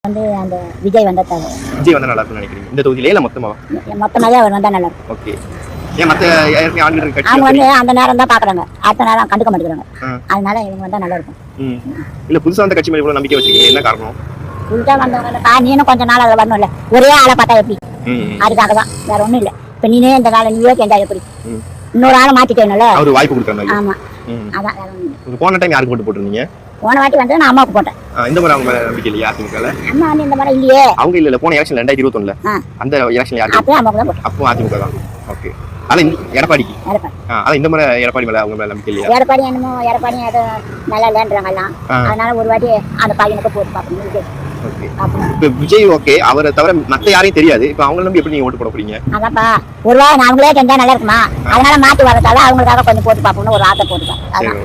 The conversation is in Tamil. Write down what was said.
வந்து அந்த விஜய் வந்தால் விஜய் வந்தால் நல்லா இருக்கும்னு நினைக்கிறீங்க இந்த தொகுதியிலே இல்லை மொத்தமாகவே அவர் வந்தால் நல்லா இருக்கும். ஓகே. ஏன் மற்ற ஆளுநர் கட்சி அவங்க வந்து அந்த நேரம் தான் பார்க்குறாங்க, அடுத்த நேரம் கண்டுக்க மாட்டேங்கிறாங்க. அதனால இவங்க வந்தால் நல்லா இருக்கும். இல்லை புதுசாக வந்த கட்சி மேலே இவ்வளோ நம்பிக்கை வச்சுருக்கீங்க, என்ன காரணம்? புதுசாக வந்தவங்க நீனும் கொஞ்சம் நாள் அதில் வரணும்ல, ஒரே ஆளை பார்த்தா எப்படி, அதுக்காக தான், வேற ஒன்றும் இல்லை. இப்போ நீனே இந்த காலம் நீயே செஞ்சா எப்படி, இன்னொரு ஆளை மாற்றிட்டேன்ல அவர் வாய்ப்பு கொடுக்குறாங்க. ஆமாம், அதான் வேற ஒன்றும் இல்லை. போன டைம் யாருக்கு போட்டு போட்டுருந்தீங்க? போன வாட்டி வந்து நான் அம்மாவுக்கு போட்டேன். இந்த மாதிரி அவங்க நம்பிக்கை இல்லையா? அதிமுக அம்மா வந்து இந்த மாதிரி இல்லையே. அவங்க இல்ல போன எலெக்ஷன் 2021 அந்த எலெக்ஷன் யாருக்கு? அப்போ அம்மாவுக்கு தான் போட்டேன். அப்போ அதிமுக தான். ஓகே. அதான் எடப்பாடிக்கு. அதான் இந்த மாதிரி எடப்பாடி மேல அவங்க மேல நம்பிக்கை இல்லையா? எடப்பாடி என்னமோ எடப்பாடி அது நல்லா இல்லைன்றாங்க எல்லாம், அதனால ஒரு வாட்டி அந்த பையனுக்கு போட்டு பார்க்கணும். ஓகே. இப்போ விஜய் ஓகே, அவரை தவிர மத்த யாரையும் தெரியாது. இப்போ அவங்க நம்பி எப்படி நீங்க ஓட்டு போட போறீங்க? அதான்ப்பா, ஒரு வாரம் நான் அவங்களே செஞ்சா நல்லா இருக்குமா, அதனால மாத்தி வரதால அவங்களுக்காக கொஞ்சம் போட்டு பார்ப்போம்னு ஒரு ஆசை போட்டுப்பேன். அதான்.